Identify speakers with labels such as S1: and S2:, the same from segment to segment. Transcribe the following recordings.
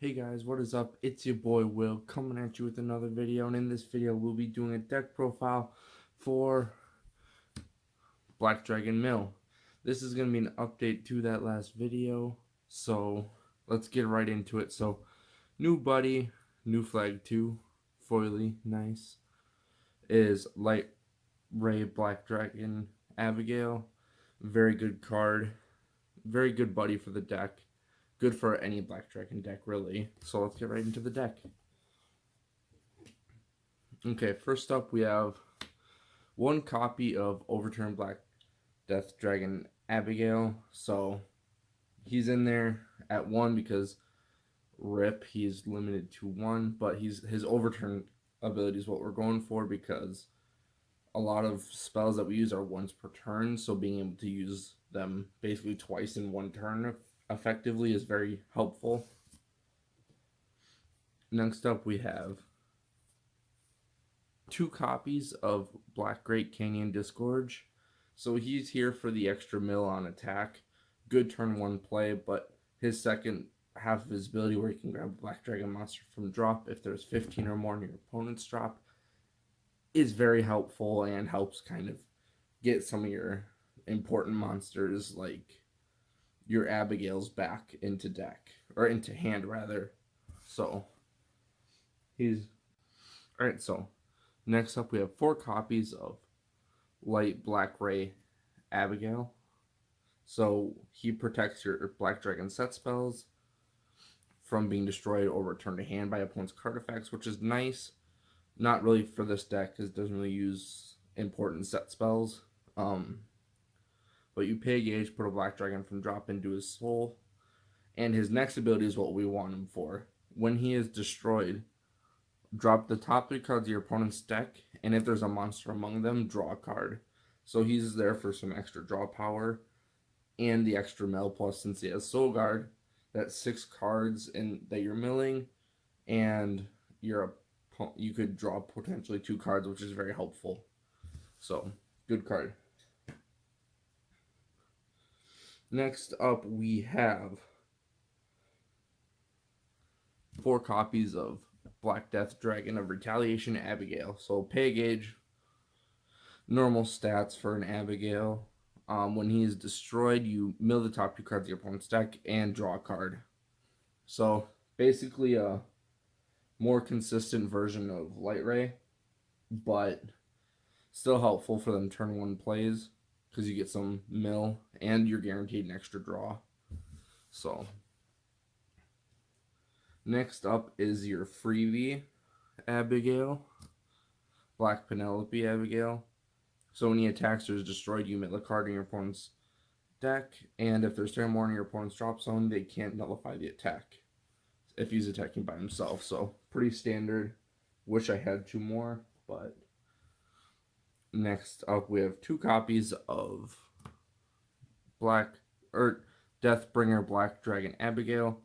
S1: Hey guys, what is up? It's your boy Will coming at you with another video, and in this video we'll be doing a deck profile for Black Dragon Mill. This is going to be an update to that last video, so let's get right into it. So, new buddy, new flag 2, foily, nice, is Light Ray Black Dragon Abigail. Very good card, very good buddy for the deck. Good for any Black Dragon deck, really. So let's get right into the deck. Okay, first up we have one copy of Overturned Black Death Dragon Abigail. So he's in there at 1 because RIP, he's limited to 1, but his Overturn ability is what we're going for because a lot of spells that we use are once per turn, so being able to use them basically twice in one turn effectively is very helpful. Next up we have 2 copies of Black Great Canyon Disgorge. So he's here for the extra mill on attack. Good turn 1 play, but his second half of his ability where he can grab a Black Dragon monster from drop if there's 15 or more in your opponent's drop is very helpful and helps kind of get some of your important monsters like your Abigail's back into deck, or into hand rather. So he's alright. So next up we have 4 copies of Light Black Ray Abigail. So he protects your Black Dragon set spells from being destroyed or returned to hand by opponent's card effects, which is nice. Not really for this deck because it doesn't really use important set spells. But you pay a gauge, put a Black Dragon from drop into his soul, and his next ability is what we want him for. When he is destroyed, drop the top 3 cards of your opponent's deck, and if there's a monster among them, draw a card. So he's there for some extra draw power and the extra mill, plus since he has Soul Guard, that's 6 cards that you're milling, and you could draw potentially 2 cards, which is very helpful. So, good card. Next up, we have 4 copies of Black Death Dragon of Retaliation Abigail. So pay a gauge, normal stats for an Abigail. When he is destroyed, you mill the top 2 cards of your opponent's deck and draw a card. So basically a more consistent version of Light Ray, but still helpful for them turn 1 plays because you get some mill and you're guaranteed an extra draw. So next up is your freebie Abigail, Black Penelope Abigail. So when he attacks or is destroyed, you mill a card in your opponent's deck, and if there's 10 more in your opponent's drop zone, they can't nullify the attack if he's attacking by himself. So pretty standard. Wish I had 2 more, but next up we have 2 copies of Deathbringer Black Dragon Abigail.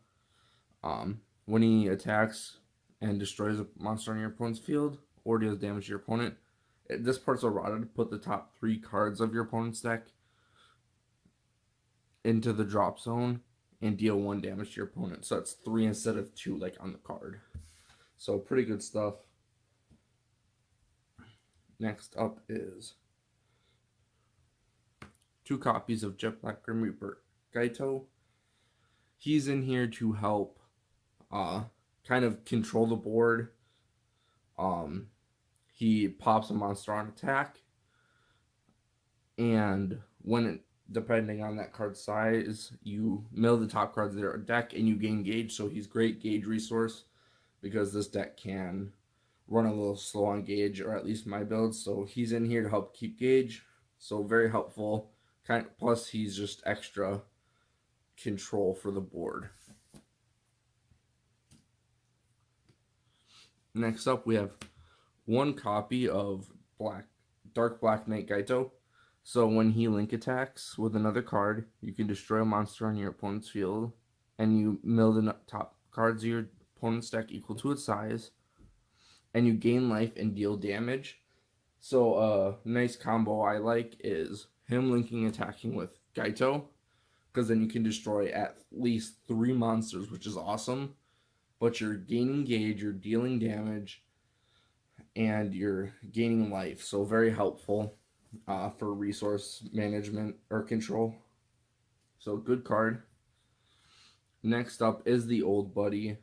S1: When he attacks and destroys a monster on your opponent's field or deals damage to your opponent, this part's errata. Put the top 3 cards of your opponent's deck into the drop zone and deal 1 damage to your opponent. So that's 3 instead of 2 like on the card. So pretty good stuff. Next up is 2 copies of Jet Black Grim Reaper Gaito. He's in here to help kind of control the board. He pops a monster on attack, and depending on that card's size, you mill the top cards of their deck and you gain gauge. So he's great gauge resource because this deck can run a little slow on gauge, or at least my build. So he's in here to help keep gauge. So very helpful. Plus he's just extra control for the board. Next up we have 1 copy of Dark Black Knight Gaito. So when he link attacks with another card, you can destroy a monster on your opponent's field, and you mill the top cards of your opponent's deck equal to its size, and you gain life and deal damage. So a nice combo I like is him linking attacking with Gaito, because then you can destroy at least 3 monsters, which is awesome. but you're gaining gauge, you're dealing damage, and you're gaining life. So very helpful for resource management or control. So good card. Next up is the old buddy,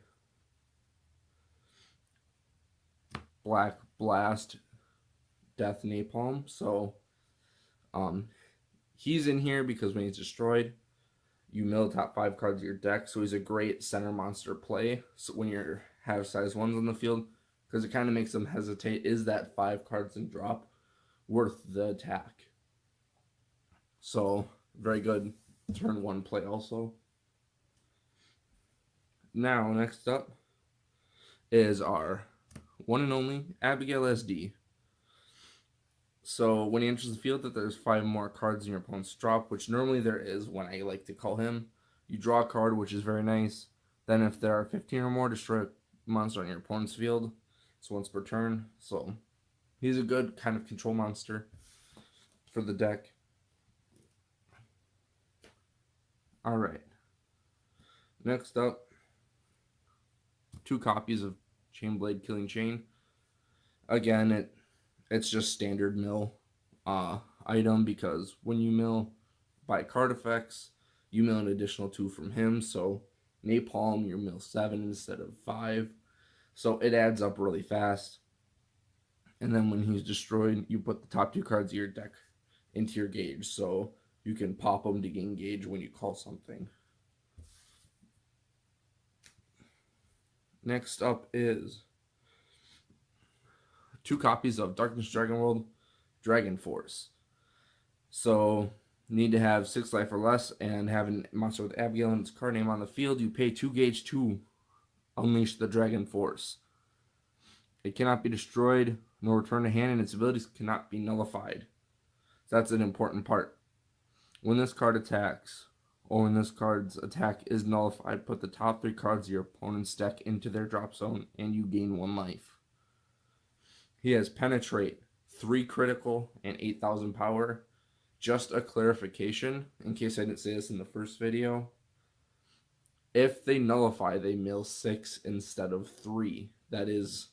S1: Black Blast Death Napalm. So he's in here because when he's destroyed, you mill top 5 cards of your deck. So he's a great center monster play. So when you have size 1s on the field, because it kind of makes them hesitate. Is that 5 cards and drop worth the attack? So very good turn 1 play also. Now next up is our one and only Abigail SD. So when he enters the field, that there's 5 more cards in your opponent's drop, which normally there is when I like to call him. You draw a card, which is very nice. Then if there are 15 or more, destroy a monster on your opponent's field. It's once per turn. So he's a good kind of control monster for the deck. Alright. Next up, 2 copies of Chainblade Killing Chain. Again, it's just standard mill item, because when you mill by card effects, you mill an additional 2 from him. So Napalm, you mill 7 instead of 5. So it adds up really fast. And then when he's destroyed, you put the top 2 cards of your deck into your gauge. So you can pop them to gain gauge when you call something. Next up is 2 copies of Darkness Dragon World Dragon Force. So need to have 6 life or less and have a monster with Abigail and its card name on the field. You pay 2 gauge to unleash the Dragon Force. It cannot be destroyed nor returned to hand, and its abilities cannot be nullified. So that's an important part. When this card attacks, or when this card's attack is nullified, put the top 3 cards of your opponent's deck into their drop zone, and you gain 1 life. He has Penetrate, 3 critical, and 8,000 power. Just a clarification, in case I didn't say this in the first video. If they nullify, they mill 6 instead of 3. That is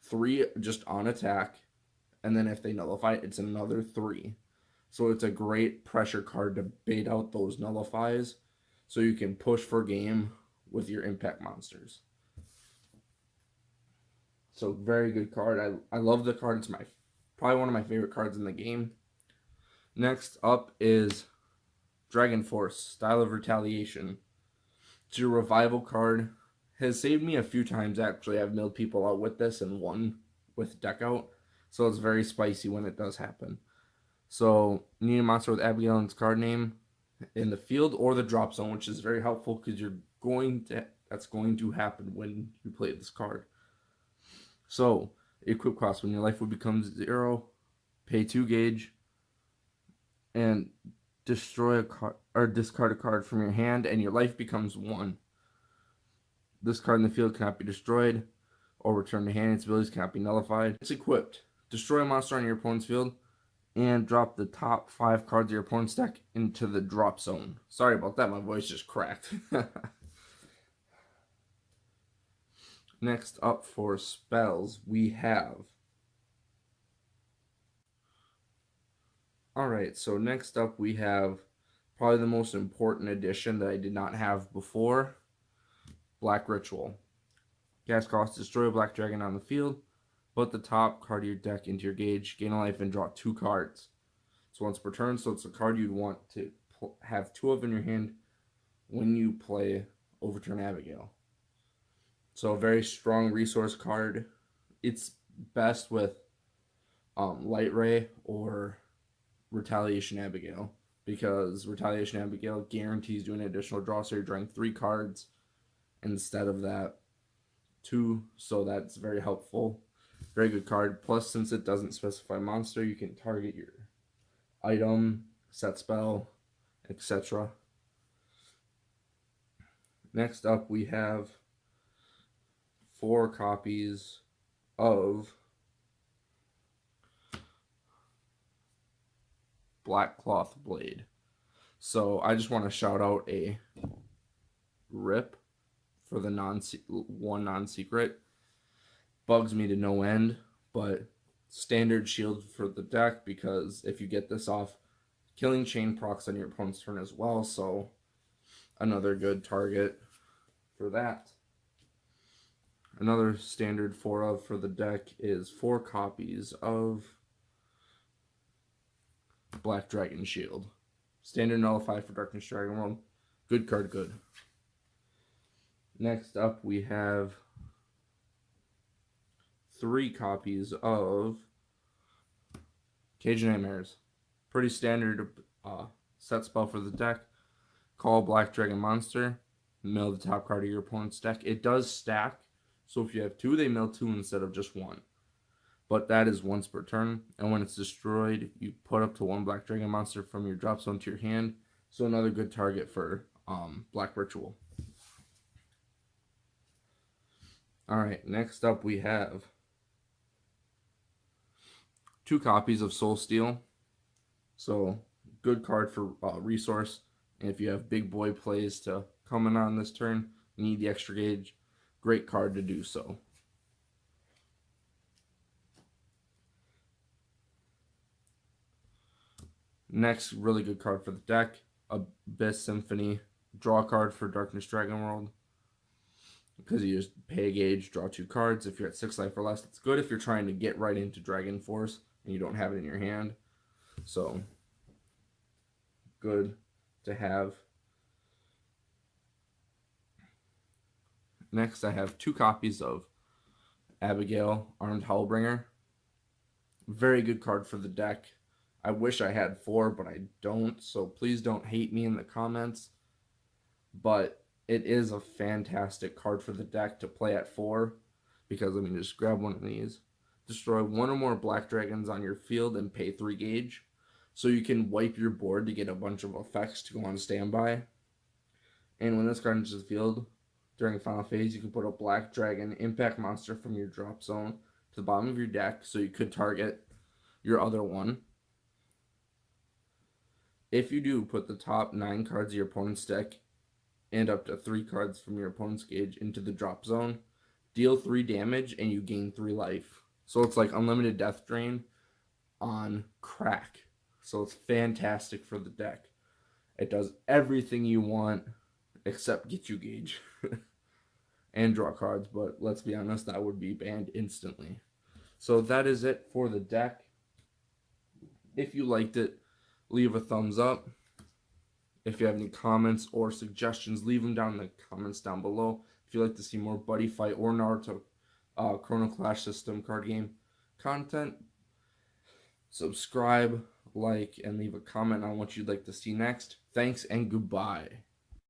S1: 3 just on attack, and then if they nullify, it's another 3. So it's a great pressure card to bait out those nullifies, so you can push for game with your impact monsters. So very good card. I love the card. It's probably one of my favorite cards in the game. Next up is Dragon Force, Style of Retaliation. It's your revival card. Has saved me a few times, actually. I've milled people out with this and won with deck out. So it's very spicy when it does happen. So you need a monster with Abigail and its card name in the field or the drop zone, which is very helpful because that's going to happen when you play this card. So equip cost, when your life would become 0, pay 2 gauge, and destroy a card or discard a card from your hand, and your life becomes 1. This card in the field cannot be destroyed or returned to hand. Its abilities cannot be nullified. It's equipped. Destroy a monster on your opponent's field and drop the top 5 cards of your opponent's deck into the drop zone. Sorry about that, my voice just cracked. Next up for spells, we have... Alright, so next up we have probably the most important addition that I did not have before, Black Ritual. Cast cost, destroy a black dragon on the field, put the top card of your deck into your gauge, gain a life, and draw 2 cards. So once per turn, so it's a card you'd want to have 2 of in your hand when you play Overturn Abigail. So a very strong resource card. It's best with Light Ray or Retaliation Abigail, because Retaliation Abigail guarantees doing an additional draw, so you're drawing 3 cards instead of that 2, so that's very helpful. Very good card. Plus, since it doesn't specify monster, you can target your item, set spell, etc. Next up, we have 4 copies of Black Cloth Blade. So I just want to shout out a rip for the non-secret. Bugs me to no end, but standard shield for the deck, because if you get this off, killing chain procs on your opponent's turn as well, so another good target for that. Another standard 4 of for the deck is 4 copies of Black Dragon Shield. Standard nullify for Darkness Dragon World. Good card, good. Next up, we have 3 copies of Cage of Nightmares. Pretty standard set spell for the deck. Call Black Dragon Monster. Mill the top card of your opponent's deck. It does stack, so if you have 2, they mill 2 instead of just 1. But that is once per turn, and when it's destroyed, you put up to 1 Black Dragon Monster from your drop zone to your hand. So another good target for Black Ritual. Alright, next up we have 2 copies of Soul Steel. So, good card for resource. And if you have big boy plays to come in on this turn, you need the extra gauge, great card to do so. Next, really good card for the deck, Abyss Symphony. Draw card for Darkness Dragon World, because you just pay a gauge, draw 2 cards. If you're at 6 life or less, it's good if you're trying to get right into Dragon Force and you don't have it in your hand. So, good to have. Next, I have 2 copies of Abigail, Armed Hellbringer. Very good card for the deck. I wish I had 4, but I don't, so please don't hate me in the comments. But it is a fantastic card for the deck to play at 4, because, I mean, just grab one of these. Destroy 1 or more Black Dragons on your field and pay 3 gauge. So you can wipe your board to get a bunch of effects to go on standby. And when this card enters the field, during the final phase, you can put a Black Dragon impact monster from your drop zone to the bottom of your deck, so you could target your other one. If you do, put the top 9 cards of your opponent's deck and up to 3 cards from your opponent's gauge into the drop zone. Deal 3 damage and you gain 3 life. So it's like unlimited death drain on crack. So it's fantastic for the deck. It does everything you want except get you gauge and draw cards, but let's be honest, that would be banned instantly. So that is it for the deck. If you liked it, leave a thumbs up. If you have any comments or suggestions, leave them down in the comments down below. If you'd like to see more Buddy Fight or Naruto Chrono Clash system card game content, subscribe, like, and leave a comment on what you'd like to see next. Thanks and goodbye.